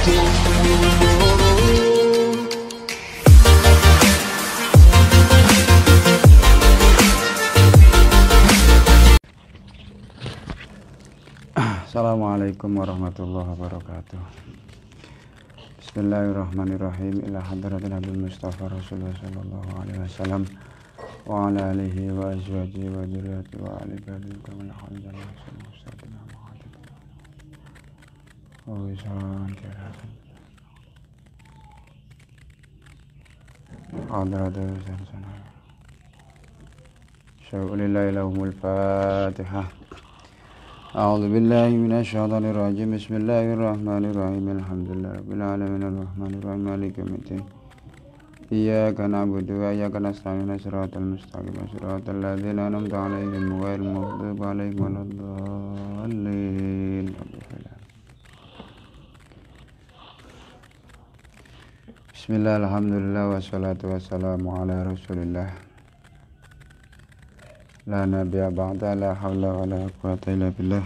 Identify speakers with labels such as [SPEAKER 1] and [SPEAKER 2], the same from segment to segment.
[SPEAKER 1] Assalamualaikum warahmatullahi wabarakatuh. Bismillahirrahmanirrahim. Ila hadratil Nabi Mustafa Rasulullah sallallahu alaihi wasallam wa ala alihi wa azwajihi wa dzurriyyatihi wa ali baitihi kama alhamdulillah sallallahu alaihi wasallam. Hadratul sana. Syaulillahi lahumul Fatihah. A'udzu billahi minasy syaithanir rajim. Bismillahirrahmanirrahim. Alhamdulillahirabbil alamin arrahmanir rahim maliki yaumiddin. Iyyaka na'budu wa iyyaka nasta'in shiratal mustaqim shiratal ladzina an'amta 'alaihim ghairil maghdubi 'alaihim waladdallin. Bismillah, alhamdulillah, wassalatu wassalamu ala rasulillah. La nabiyya ba'da, la hawla wa la quwwata illa billah.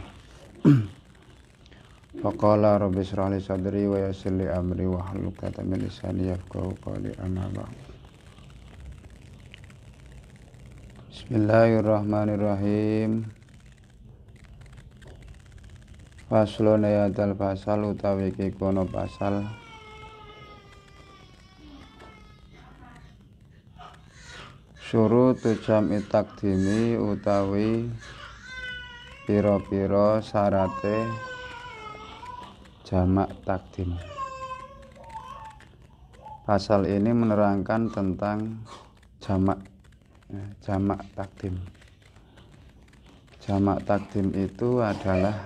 [SPEAKER 1] Faqala rabbi shrah li sadri wa yassir li amri wa hlul 'uqdatam min lisani yafqahu qawli, amma ba'd. Bismillahirrahmanirrahim. Faslun ayatul fasal utawi iki kono pasal syurutu jam'i takdimi utawi pira-pira syarate jamak takdim. Pasal ini menerangkan tentang jamak takdim. Jamak takdim itu adalah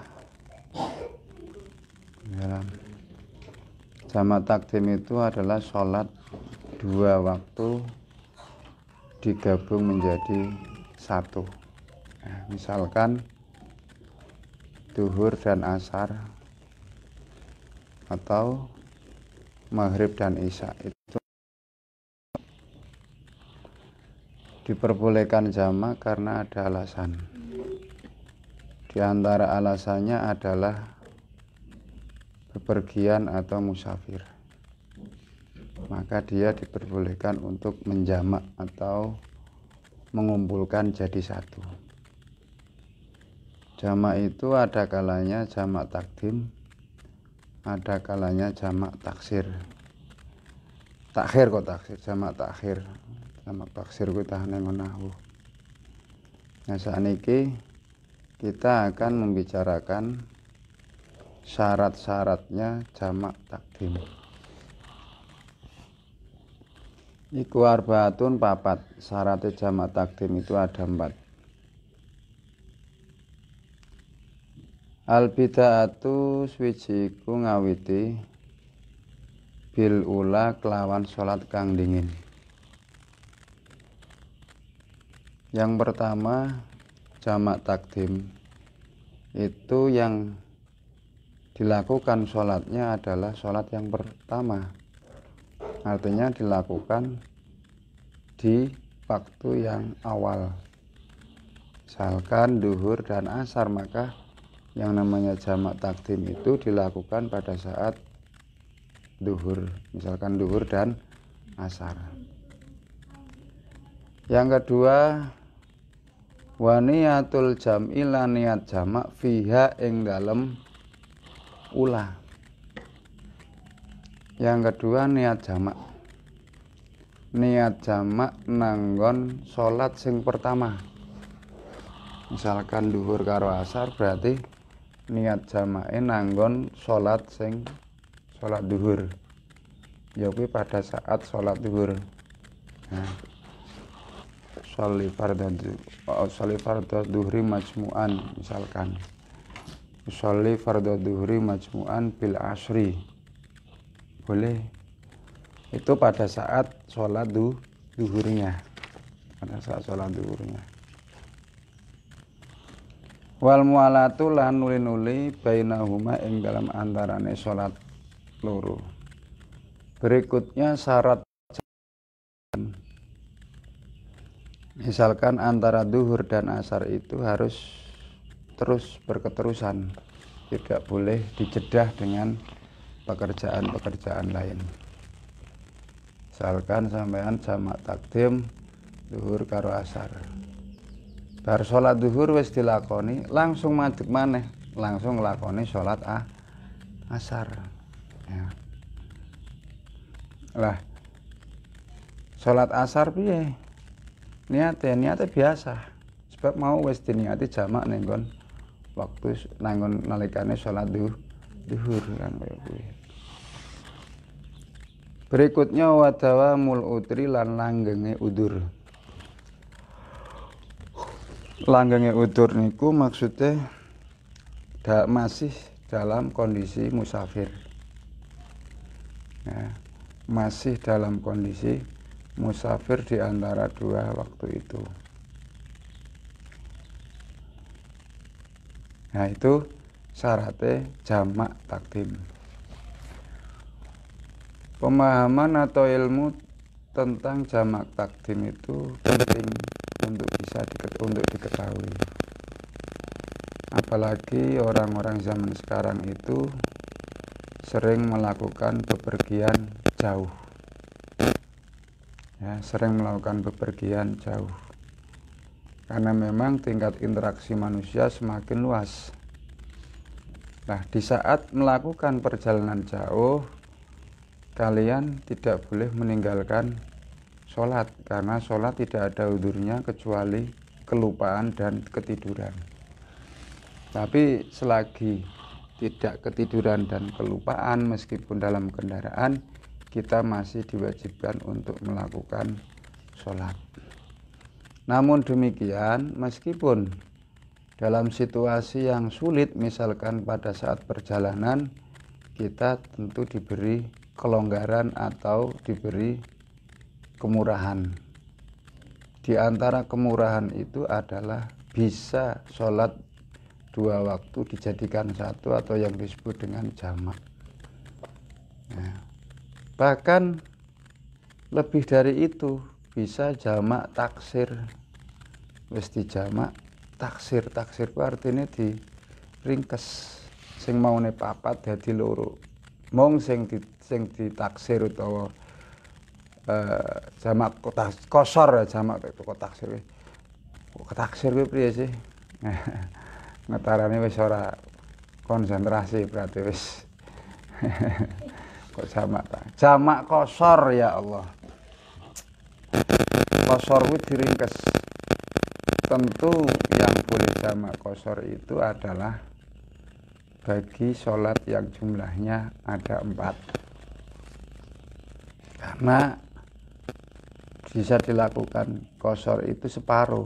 [SPEAKER 1] sholat dua waktu digabung menjadi satu. Misalkan duhur dan asar atau maghrib dan isya, itu diperbolehkan jamak karena ada alasan. Di antara alasannya adalah bepergian atau musafir, maka dia diperbolehkan untuk menjamak atau mengumpulkan jadi satu. Jamak itu ada kalanya jamak takdim, ada kalanya jamak taksir. Jamak takhir ku tahane ngono. Nah, sakniki kita akan membicarakan syarat-syaratnya jamak takdim. Iku arbaatun papat. Syaratnya jamak takdim itu ada 4. Al bid'atu swiji iku ngawiti bil ula kelawan salat kang dingin. Yang pertama, jamak takdim itu yang dilakukan sholatnya adalah sholat yang pertama, artinya dilakukan di waktu yang awal. Misalkan duhur dan asar, maka yang namanya jamak takdim itu dilakukan pada saat duhur, misalkan duhur dan asar. Yang kedua, wa niyatul jam'i lan niat jamak fiha ing dalem ula. Yang kedua, niat jamak nanggon sholat sing pertama. Misalkan duhur karo asar, berarti niat jamake nanggon sholat duhur, ya kuwi pada saat sholat duhur. Nah, sholli fardhu duhri majmu'an, misalkan sholli fardhu duhri majmu'an bil asri, boleh. Itu pada saat sholat duhurnya, wal mualatu lan nuli-nuli bainahuma ing dalam antarane sholat loro. Berikutnya syarat, misalkan antara duhur dan asar itu harus terus berketerusan, tidak boleh dijedah dengan pekerjaan-pekerjaan lain. Misalkan sampean jamak takdim zuhur karo asar. Bar salat zuhur wis dilakoni, langsung madhep maneh, langsung nglakoni salat asar. Ya. Lah salat asar piye? Niate biasa. Sebab mau wis diniati jamak ning nggon waktu nanggon nalikane salat zuhur kan kaya kuwi. Berikutnya wadawa mul utri lan langgenge udur. Langgenge udur niku maksudnya masih dalam kondisi musafir. Ya, masih dalam kondisi musafir di antara dua waktu itu. Nah itu syaratnya jamak takdim. Pemahaman atau ilmu tentang jamak takdim itu penting untuk diketahui. Apalagi orang-orang zaman sekarang itu sering melakukan bepergian jauh. Ya, sering melakukan bepergian jauh. Karena memang tingkat interaksi manusia semakin luas. Nah, di saat melakukan perjalanan jauh, kalian tidak boleh meninggalkan sholat, karena sholat tidak ada udurnya kecuali kelupaan dan ketiduran. Tapi selagi tidak ketiduran dan kelupaan meskipun dalam kendaraan, kita masih diwajibkan untuk melakukan sholat. Namun demikian, meskipun dalam situasi yang sulit, misalkan pada saat perjalanan, kita tentu diberi kelonggaran atau diberi kemurahan. Di antara kemurahan itu adalah bisa sholat dua waktu dijadikan satu atau yang disebut dengan jamak. Nah, bahkan lebih dari itu, bisa jamak taksir. Wis dijamak taksir ku artinya diringkes, sing maune papat dadi loro. Mung sing ditaksir utawa jamak kosor ya, jamak taksir. Taksir kuwi piye sih? Ngetarane wis ora konsentrasi berarti wis. Kok jamak kosor, ya Allah. Kosor kuwi diringkes. Tentu yang boleh jamak kosor itu adalah bagi sholat yang jumlahnya ada 4. Karena bisa dilakukan kosor itu separuh.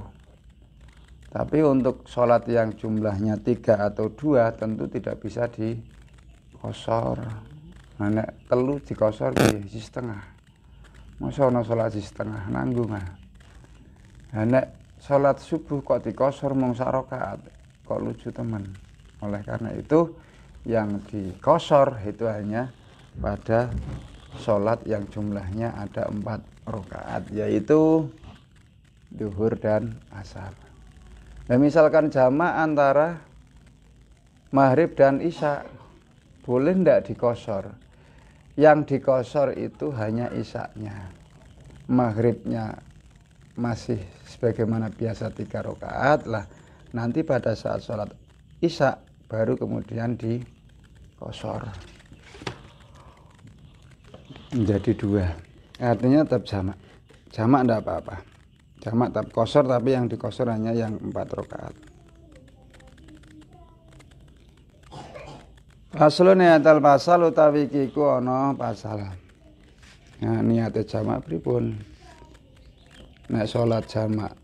[SPEAKER 1] Tapi untuk sholat yang jumlahnya 3 atau 2 tentu tidak bisa dikosor. Nah, telu dikosor di setengah. Masa ana sholat di setengah nanggung ah. Nah, sholat subuh kok dikosor mung sak rakaat, kok lucu teman. Oleh karena itu yang dikosor itu hanya pada sholat yang jumlahnya ada 4 rakaat, yaitu zuhur dan asar. Nah, misalkan jamak antara maghrib dan isya, boleh ndak dikosor? Yang dikosor itu hanya isyanya. Maghribnya masih sebagaimana biasa 3 rakaat lah. Nanti pada saat sholat isya baru kemudian dikosor menjadi 2. Artinya tetap jamak. Jamak enggak apa-apa. Jamak tetap kosor, tapi yang dikosor hanya yang 4 rakaat. Aslun niatal pasal utawi kiku ana pasal. Nah, niate jamak pripun? Nek salat jamak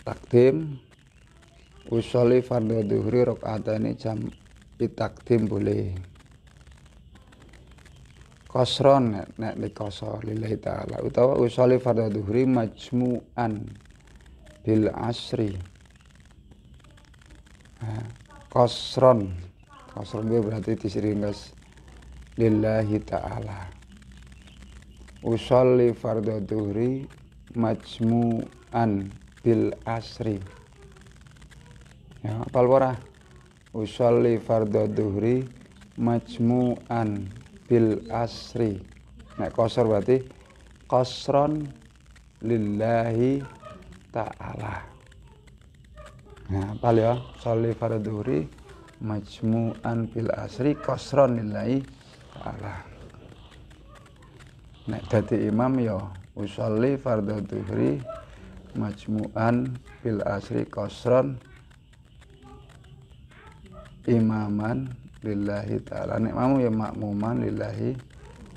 [SPEAKER 1] takdim usolli fardhu dhuhri rakaatane jam takdim boleh. Kosron nek dikosor lillahi ta'ala, utawa usolli fardhu dhuhri majmu'an bil asri. Nah, kosron berarti disiringkas lillahi ta'ala. Usolli fardhu dhuhri majmu'an bil asri. Ya, apal ora? Usolli fardhu dhuhri majmu'an bil asri. Nek qasar berarti qasron lillahi ta'ala. Nah, apa ya? Sholli fardhuhri majmu'an bil asri qasron lillahi ta'ala. Nek dadi imam ya usolli fardhuhri majmu'an bil asri qasron imaman lillahi ta'ala. Nek mamu ya makmuman lillahi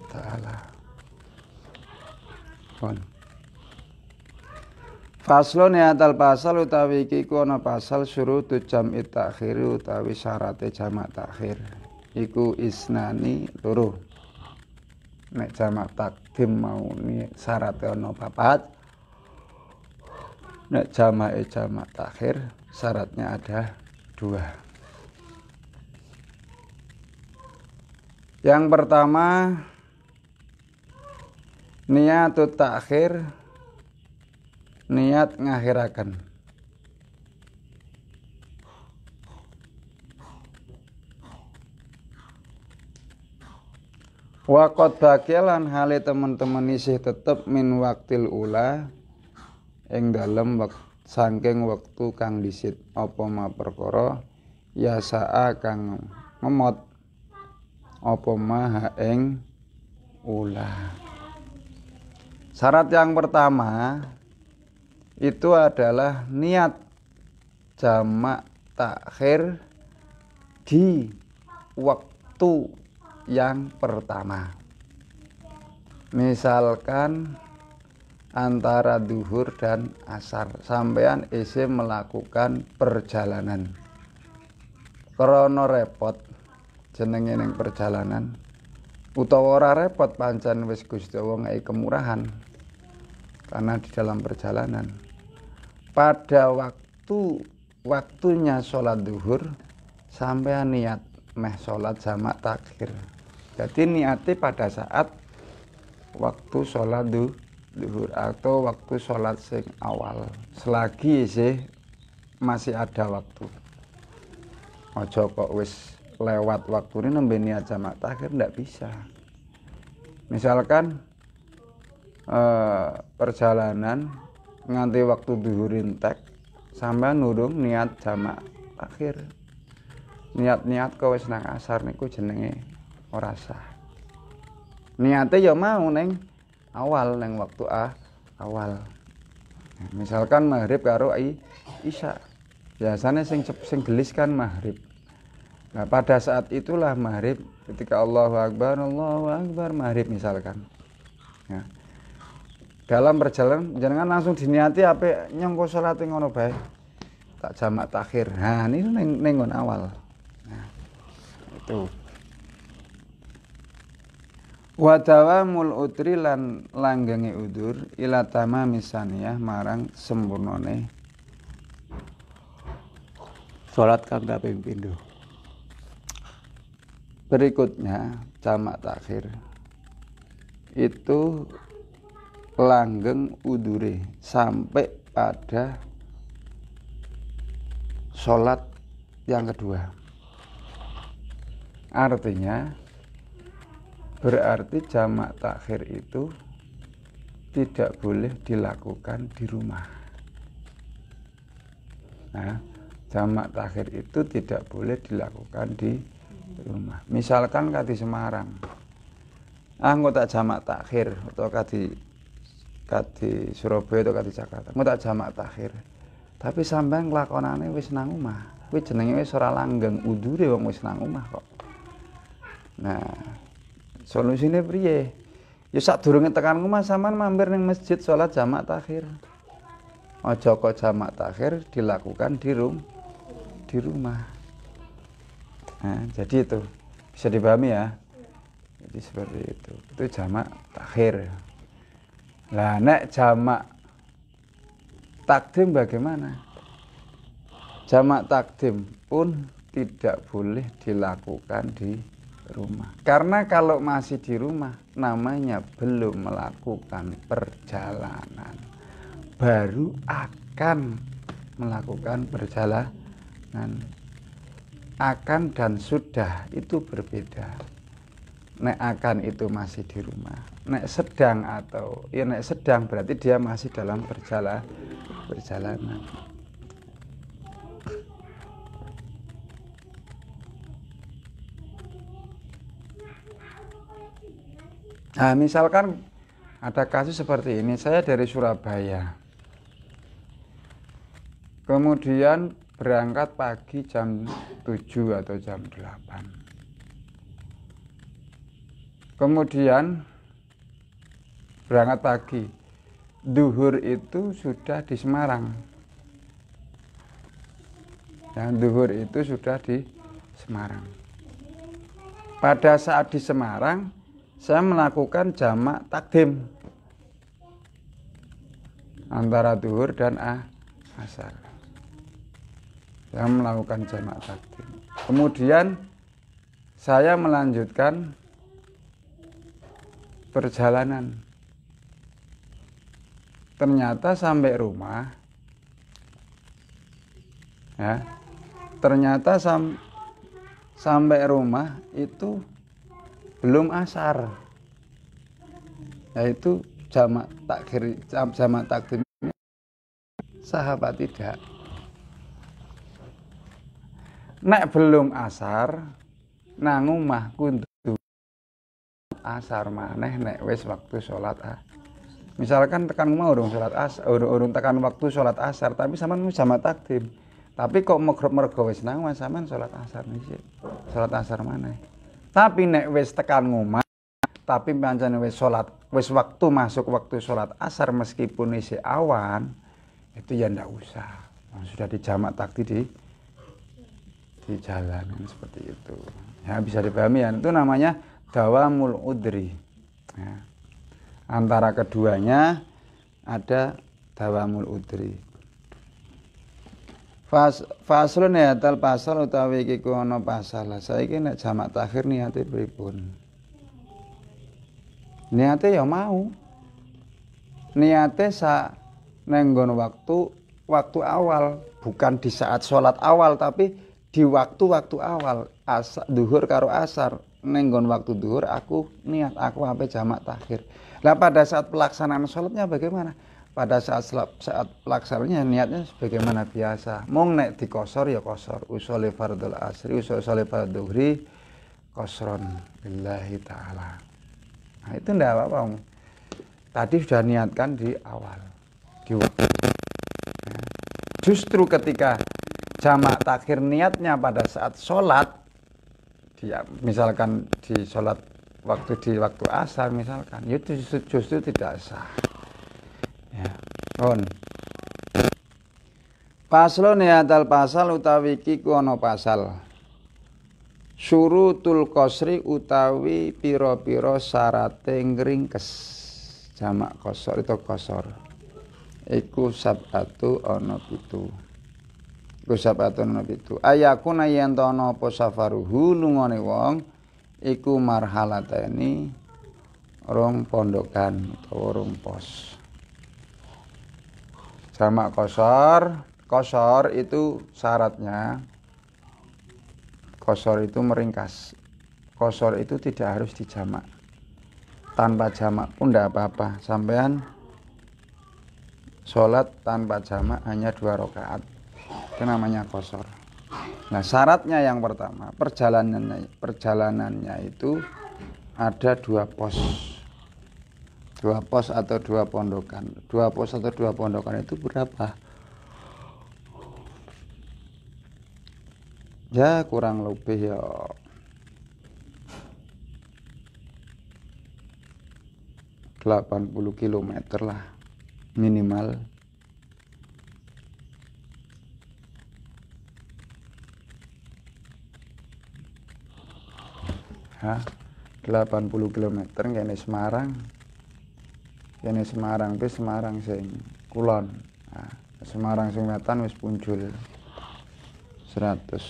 [SPEAKER 1] ta'ala. Pun Faslun ya tal pasal utawi iki ku ana pasal syurutu jam'i takhir utawi syarate jamak takhir. Iku isnani loro. Nek jamak takdim mau ni syarate ana papat. Nek jamake jamak takhir syaratnya ada 2. Yang pertama niyatut takhir, niat ngakhiraken. Waqad baqilan hale teman-teman isih tetep min waktil ula ing dalem saking wektu kang dhisit apa ma perkara ya saa kang ngemot apa ma ing ula. Syarat yang pertama itu adalah niat jamak takhir di waktu yang pertama. Misalkan antara duhur dan asar sampean isih melakukan perjalanan. Krana repot jenenge ning perjalanan utawa ora repot pancen wis Gusti Allah ngeki kemurahan karena di dalam perjalanan. Pada waktunya sholat duhur sampean niat meh sholat jamak takhir. Jadi niatnya pada saat waktu sholat duhur atau waktu sholat sing awal. Selagi sih masih ada waktu. Ojo kok wis lewat waktu ini nembe niat jamak takhir, ndak bisa. Misalkan perjalanan nganti waktu duhur entek sampean nurung niat jamak takhir. Niat-niat kok wis nang asar niku jenenge ora sah. Niate ya mau ning awal ning waktu awal. Misalkan maghrib karo isya. Biasanya sing gelis kan maghrib. Nah, pada saat itulah maghrib ketika Allahu Akbar maghrib misalkan. Ya. Dalam perjalanan jangan langsung diniati apa nyongko salat ngono bae. Tak jamak takhir. Nah, ini ning awal. Nah, itu. Wa dawamul udri lan langgenge udur ila tamami saniyah marang sempurnane salat kang kaping pindho. Berikutnya jamak takhir itu langgeng udure sampai pada sholat yang kedua. Artinya berarti jamak takhir itu tidak boleh dilakukan di rumah. Nah, jamak takhir itu tidak boleh dilakukan di rumah. Misalkan kadi Semarang, engko tak jamak takhir atau kadi Surabaya atau kadi Jakarta, engko tak jamak takhir. Tapi sampean nglakonane wis nang omah. Kuwi jenenge wis ora langgeng udure wong wis nang omah kok. Nah, solusine priye? Ya sadurunge tekan omah sampean mampir ning masjid salat jamak takhir. Aja kok jamak takhir dilakukan di rumah. Nah, jadi itu bisa dipahami ya. Jadi seperti itu. Itu jamak takhir. Lah nek jamak takdim bagaimana? Jamak takdim pun tidak boleh dilakukan di rumah. Karena kalau masih di rumah namanya belum melakukan perjalanan. Baru akan melakukan perjalanan. akan dan sudah itu berbeda. Nek akan itu masih di rumah, nek sedang atau ya nek sedang berarti dia masih dalam perjalanan. Nah, misalkan ada kasus seperti ini, saya dari Surabaya, kemudian berangkat pagi jam 7 atau jam 8. Kemudian berangkat pagi, duhur itu sudah di Semarang. Yang duhur itu sudah di Semarang. Pada saat di Semarang, saya melakukan jamak takdim antara duhur dan asar. Saya melakukan jamak takdim. Kemudian saya melanjutkan perjalanan. Ternyata sampai rumah, ya, ternyata sampai rumah itu belum asar, yaitu jamak takdim sahabat tidak. Nek belum asar, nang omah kudu asar maneh nek wis waktu sholat misalkan tekan mau urung sholat urung tekan waktu sholat asar tapi sampean jamak takdim tapi kok mergo wis nang sampean sholat asar niki sholat asar maneh tapi nek wis tekan ngomah tapi pancen wis sholat wis waktu masuk waktu sholat asar meskipun isi awan itu ya ndak usah sudah dijamak takdim di jalan seperti itu ya bisa dipahami ya itu namanya dawamul udri ya. Antara keduanya ada dawamul udri. Faslun ya tal pasal utawi iki ana pasal. Saiki nek jamak takhir niate pripun? Niate ya mau. Niate nenggon waktu awal, bukan di saat sholat awal tapi di waktu awal duhur karo asar. Nenggon waktu duhur aku niat aku sampai jamak takhir. Lah pada saat pelaksanaan sholatnya bagaimana? Pada saat pelaksanaannya niatnya sebagaimana biasa. Mung nek dikosor ya kosor. Usolli fardul asri, usolli fardul duhri, kosron billahi ta'ala. Nah itu ndak apa-apa. Tadi sudah niatkan di awal, di waktu. Ya. Justru ketika jamak takhir niatnya pada saat sholat, misalkan di sholat di waktu asar misalkan itu justru tidak sah ya paslon ya dal pasal utawi iki ku ana pasal syurutul qasri utawi pira-pira syarate ngringkes jamak qasar itu qasar iku sabatu ana 7 Gusapatun nabi itu ayakuna yen ana apa safaruhu lungane wong iku marhalateni rong pondokan utawa rong pos. Jamak qasar itu syaratnya qasar itu meringkas. Qasar itu tidak harus dijamak. Tanpa jamak pun tidak apa-apa. Sampean sholat tanpa jamak hanya 2 rakaat. Itu namanya qasar. Nah syaratnya yang pertama perjalanannya itu ada 2 pos atau 2 pondokan. 2 pos atau 2 pondokan itu berapa? Ya kurang lebih ya 80 km lah minimal. Ya, 80 km kene Semarang. Kene Semarang itu Semarang sing kulon. Nah, Semarang sing wetan wis punjul 100.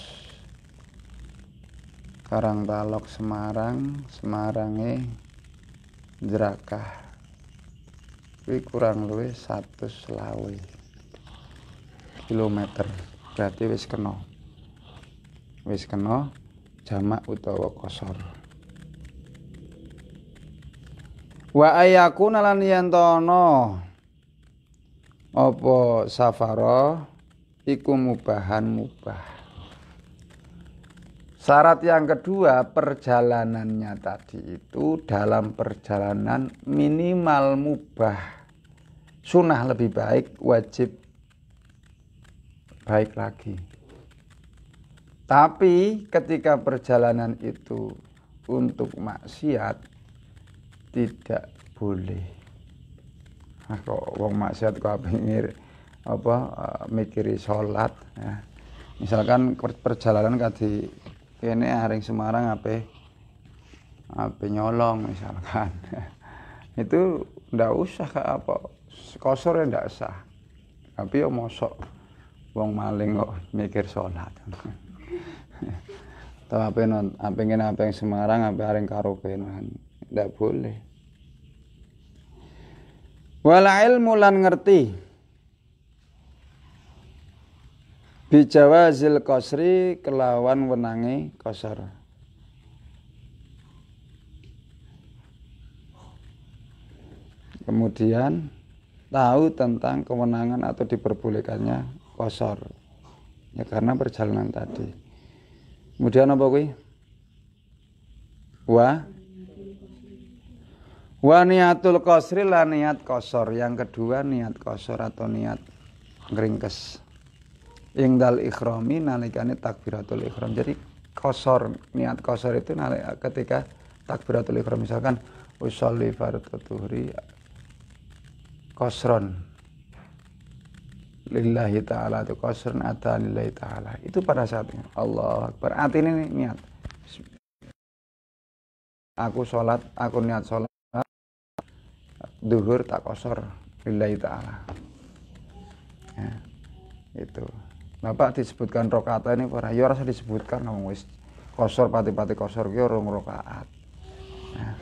[SPEAKER 1] Karangtalok Semarange Jerakah. Kuwi kurang luwih 120 km. Berarti wis kena. wis kena jamak utawa qasar. Wa ayakuna lan yen ana apa safara iku mubahan mubah. Syarat yang kedua, perjalanannya tadi itu dalam perjalanan minimal mubah. Sunnah lebih baik, wajib baik lagi. Tapi ketika perjalanan itu untuk maksiat tidak boleh. Nah, kok wong maksiat kok mikiri salat ya. Misalkan perjalanan kadi kene aring Semarang ape nyolong misalkan. Itu ndak usah kosor ya ndak sah. Tapi yo mosok wong maling kok mikir salat. Atau ape ngene ape Semarang ape aring karaoke ndak boleh. Wala ilmu lan ngerti bijawazil qasri kelawan wenange qasar. Kemudian tahu tentang kewenangan atau diperbolehkannya qasar. Ya karena perjalanan tadi. Kemudian apa kuwi? Wa niatul qasri lan niat qasar. Yang kedua niat qasar atau niat ngringkes. Ingdal ikhrami nalikane takbiratul ikhram. Jadi niat qasar itu ketika takbiratul ikhram, misalkan usolli fardhu dhuhri qasron lillahi ta'ala, itu qasron ata lillahi ta'ala. Itu pada saatnya Allah Akbar. Artinya ini niat. Aku niat sholat duhur tak qasar lillahi ta'ala. Ya, itu. Bapak disebutkan rokaat ini para ya rasa disebutkan ngomong wis qasar pati-pati qasar ki rong rakaat. Nah.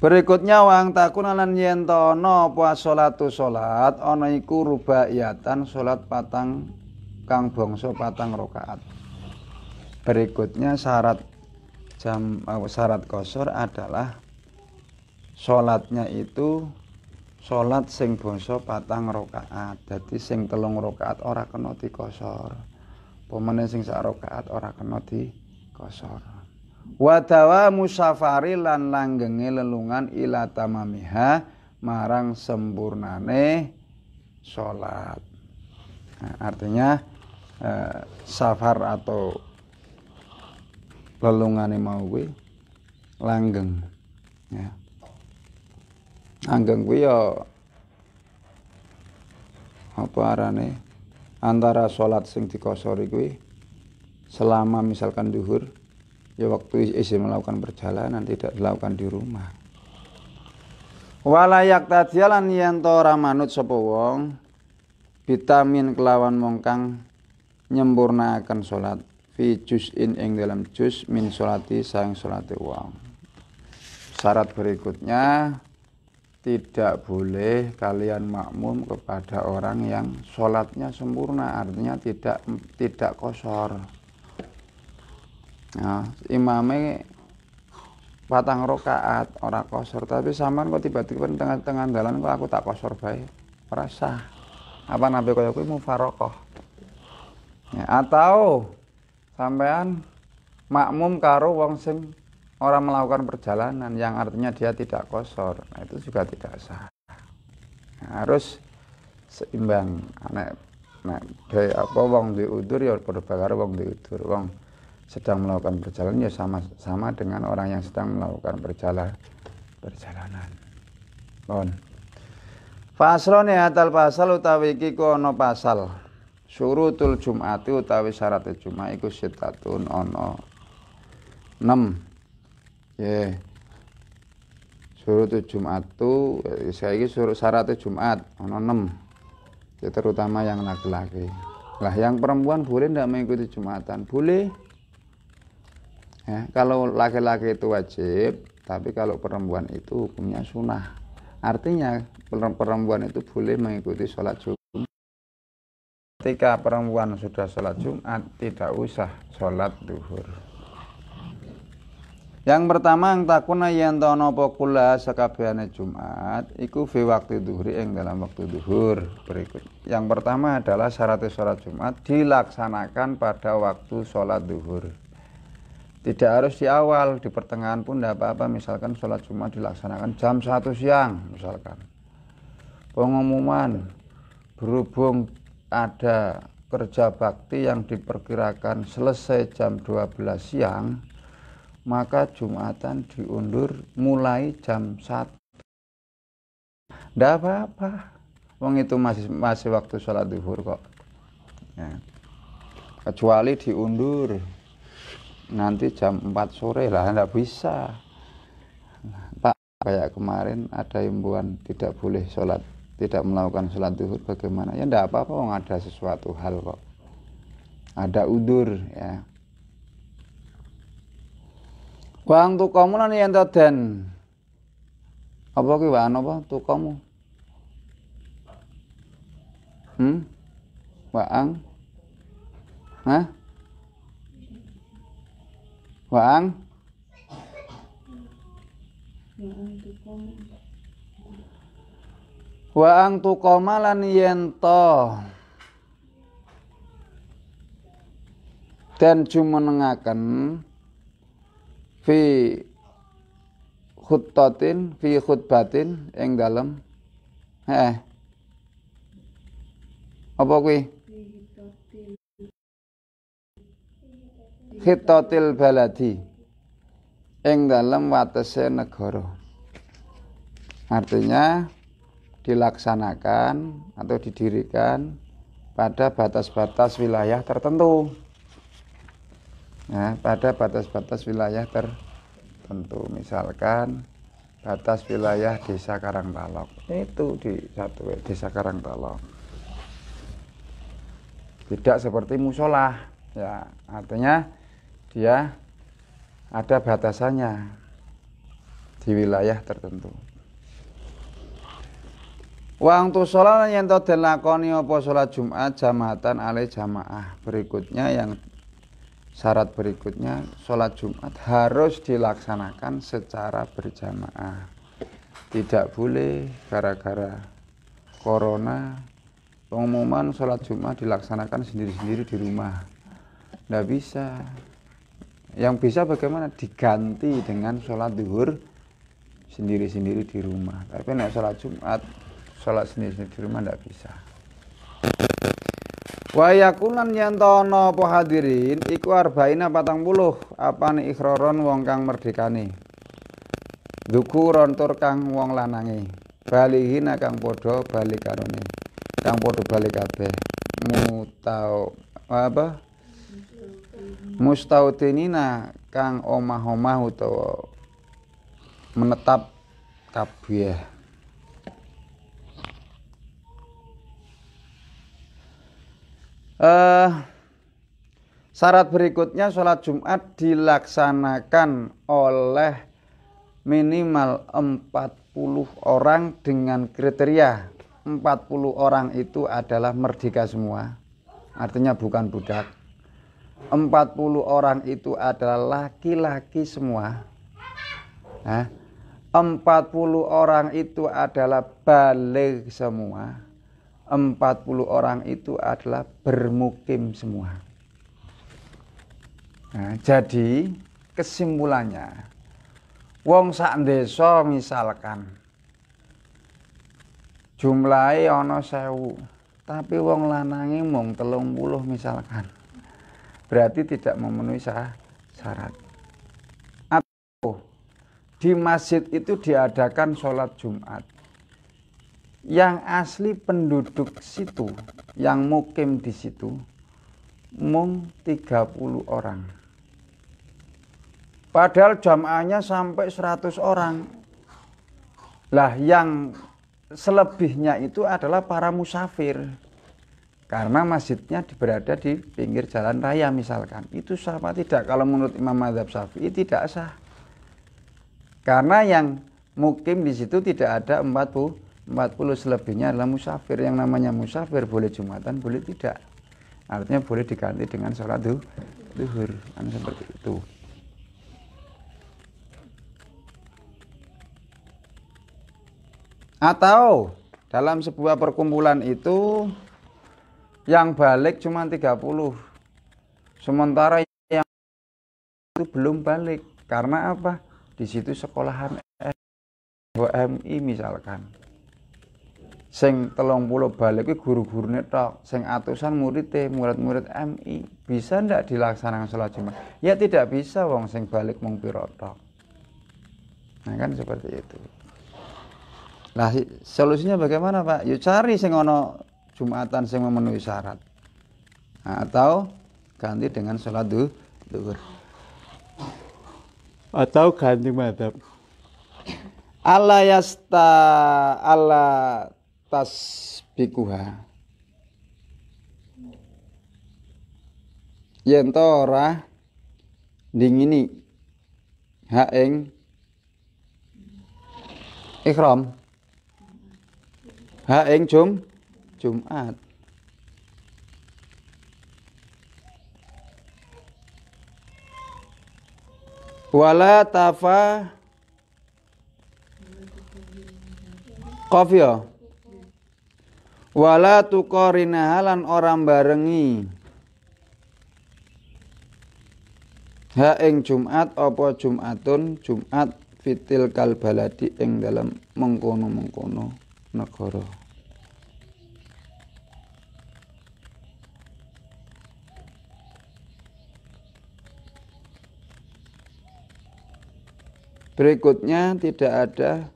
[SPEAKER 1] Berikutnya wang takun lan yen ana apa salatu salat ana iku rubaiyatan salat patang kang bangsa patang rakaat. Berikutnya syarat qasar adalah salatnya itu salat sing bangsa patang rakaat. Dadi sing 3 rakaat ora kena diqasar. Pemene sing 1 rakaat ora kena diqasar. Wa dawamu safari lan langgenge lelungan ila tamamiha marang sempurnane salat. Nah, artinya safar atau lelungane mau kuwi langgeng ya. Langgeng kuwi ya apa arane antara salat sing dikosori kuwi selama misalkan duhur ya waktu izin melakukan perjalanan tidak dilakukan di rumah. Walayak tadialan yen to ora manut sapa wong vitamin kelawan wong kang nyempurnaaken salat fi juz'in ing dalam juz min salati sang salate wong. Syarat berikutnya tidak boleh kalian makmum kepada orang yang sholatnya sempurna, artinya tidak qasar. Nah, imame patang rakaat ora qasar, tapi sampean kok tiba-tiba tengah-tengah dalan kok aku tak qasar bae. Ora sah. Apa nabi kaya kuwi mufaraqah. Ya, atau sampean makmum karo wong sing orang melakukan perjalanan yang artinya dia tidak qasar, nah itu juga tidak sah. Nah, harus seimbang. Nek wong diudur ya padha karo wong diudur. Wong sedang melakukan perjalanan ya sama dengan orang yang sedang melakukan perjalanan. Mohon. Faslone atal pasal utawi iki ku ana pasal. Syurutul Jum'ati utawi syarat Jumat iku sitatun ana 6. Ya. Syurutul Jum'atu saiki syarat Jumat ana 6. Ya, terutama yang laki-laki. Lah yang perempuan boleh ndak mengikuti Jumatan? Boleh. Ya, kalau laki-laki itu wajib, tapi kalau perempuan itu hukumnya sunnah. Artinya perempuan itu boleh mengikuti sholat Jumat ketika perempuan sudah sholat Jumat tidak usah sholat duhur. Yang pertama yang takuna yen to napa kula sakabehane Jumat iku fi waktu duhur ing dalam waktu duhur berikut. Yang pertama adalah syarat sholat Jumat dilaksanakan pada waktu sholat duhur. Tidak harus di awal, di pertengahan pun tidak apa-apa. Misalkan sholat Jumat dilaksanakan jam 1 siang misalkan. Pengumuman berhubung ada kerja bakti yang diperkirakan selesai jam 12 siang, maka Jumatan diundur mulai jam 1. Tidak apa-apa. Wong itu masih waktu sholat duhur kok. Ya. Kecuali diundur nanti jam 4 sore lah, tidak bisa. Pak, kayak kemarin ada himbauan tidak boleh sholat, tidak melakukan sholat duhur, bagaimana? Ya tidak apa-apa, wong ada sesuatu hal kok. Ada udur ya. Wang tukamu lan yen den. Apa ki wahan apa tukamu? Waang? Hah? Waang? Waang tukama lan yen to den jumenengaken fi khutbatin ing dalem apa kuwi khitatil baladi ing dalem watese negara. Artinya dilaksanakan atau didirikan pada batas-batas wilayah tertentu. Nah, pada batas-batas wilayah tertentu, misalkan batas wilayah Desa Karangtalok, itu di satu Desa Karangtalok. Tidak seperti musola, ya, artinya dia ada batasannya di wilayah tertentu. Wang tu sholat yang to den lakoni apa sholat Jumat jamaatan ale jamaah. Berikutnya yang syarat berikutnya, sholat Jumat harus dilaksanakan secara berjamaah. Tidak boleh gara-gara corona pengumuman sholat Jumat dilaksanakan sendiri-sendiri di rumah. Tidak bisa. Yang bisa bagaimana? Diganti dengan sholat duhur sendiri-sendiri di rumah. Tapi nek sholat Jumat, sholat sendiri-sendiri di rumah tidak bisa. Wa yakunan yen ana apa hadirin iku arba'ina 40 apane ikhroron wong kang merdekane. Dzukuron tur kang wong lanange. Balihina kang padha bali karone. Kang padha bali kabeh. Mustautinina kang omah-omah utawa menetap kabeh. Syarat berikutnya sholat Jumat dilaksanakan oleh minimal 40 orang dengan kriteria 40 orang itu adalah merdeka semua, artinya bukan budak. 40 orang itu adalah laki-laki semua. 40 orang itu adalah baligh semua. 40 orang itu adalah bermukim semua. Nah, jadi kesimpulannya, wong sak desa misalkan jumlahe ana 1000, tapi wong lanange mung 30 misalkan. Berarti tidak memenuhi syarat. Atau di masjid itu diadakan sholat Jumat. Yang asli penduduk situ, yang mukim di situ, mung 30 orang. Padahal jamaahnya sampai 100 orang. Lah yang selebihnya itu adalah para musafir. Karena masjidnya berada di pinggir jalan raya misalkan. Itu sah apa tidak? Kalau menurut Imam Madzhab Syafi'i tidak sah. Karena yang mukim di situ tidak ada 40 selebihnya adalah musafir. Yang namanya musafir boleh Jumatan, boleh tidak. Artinya boleh diganti dengan sholat zuhur, kan seperti itu. Atau dalam sebuah perkumpulan itu yang balik cuma 30, sementara yang itu belum balik. Karena apa? Di situ sekolahan MI misalkan. Sing 30 balik itu guru-gurune tok, sing atusan murid-murid MI. Bisa ndak dilaksanakan sholat Jumat? Ya tidak bisa, wong sing balik mung pira tok. Nah kan seperti itu. Nah, solusinya bagaimana, Pak? Yuk cari sing ono Jumatan sing memenuhi syarat. Nah, atau ganti dengan sholat zuhur. Atau ganti madzhab. Allah tasbikuha. Yen to ora dingini ha ing ihram. Ha ing Jumat. Wala tafa qafiyah. Wala tuqarina halan orang barengi ha ing Jumat apa Jumatun Jumat fitil kalbaladi ing dalam mengkono-mengkono negara. Berikutnya tidak ada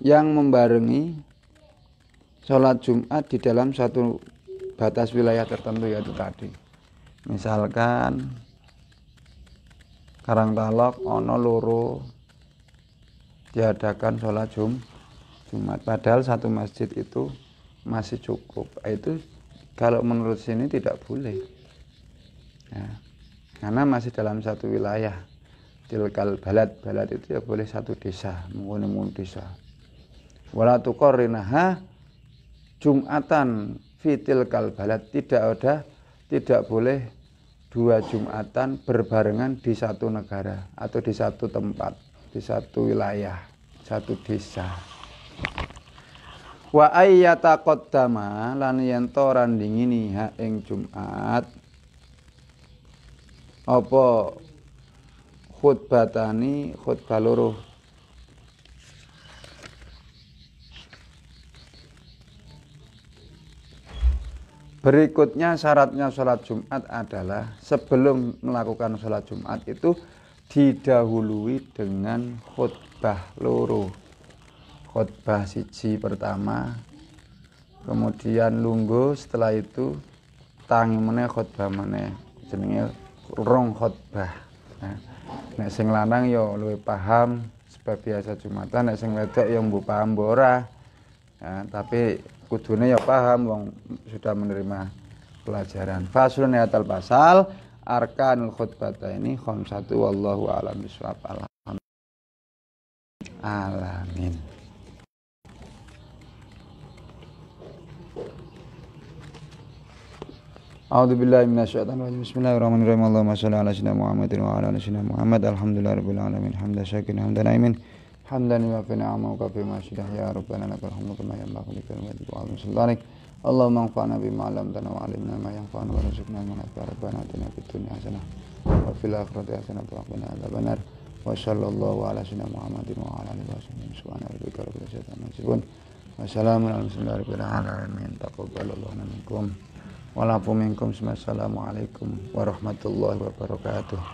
[SPEAKER 1] yang membarengi sholat Jumat di dalam satu batas wilayah tertentu, yaitu tadi. Misalkan Karangtalok ono loro diadakan sholat Jumat, padahal satu masjid itu masih cukup. Itu kalau menurut sini tidak boleh. Ya, karena masih dalam satu wilayah. Tilkal balad itu ya boleh satu desa, menggunakan desa. Wala tuqarrinaha Jumatan fitil kalbalat, tidak boleh dua Jumatan berbarengan di satu negara atau di satu tempat, di satu wilayah, satu desa. Wa ayyata qaddama lan yen to randingini ha ing Jumat apa khutbatani khutbah loro. Berikutnya syaratnya sholat Jumat adalah sebelum melakukan sholat Jumat itu didahului dengan khutbah loro. Khutbah siji pertama, kemudian lungguh, setelah itu tangi meneh khutbah meneh, jenenge rong khutbah. Nah, nek sing lanang ya luwih paham sebab biasa Jumatan, nek sing wedok ya mbuh paham ora. Nah, tapi kudune ya paham wong sudah menerima pelajaran. Faslun atal pasal arkanul khutbataini khamsatu wallahu a'lam bishawab. Alamin. A'udzu billahi minasyaitonir rajim. Bismillahirrahmanirrahim. Allahumma shalli ala sayyidina Muhammadin wa ala ali sayyidina Muhammad. Alhamdulillahirabbil alamin. Hamdan syakirin hamdan naimin. Hamdan yuwafi ni'amahu wa kafi ma syidah ya rabbana lakal hamdu kama yanbaghi li kalimati wa 'azimi sultanik. Allahumma anfa'na bima 'allamtana wa 'allimna ma yanfa'una wa rzuqna ma yanfa'una. Rabbana atina fid dunya hasanah wa fil akhirati hasanah wa qina adzabannar. Wa sallallahu ala sayyidina Muhammadin wa ala alihi wasallam. Subhana rabbika rabbil izzati amma yasifun. Wa salamun alal mursalin rabbil alamin. Taqabbalallahu minkum wa la'afu minkum. Assalamualaikum warahmatullahi wabarakatuh.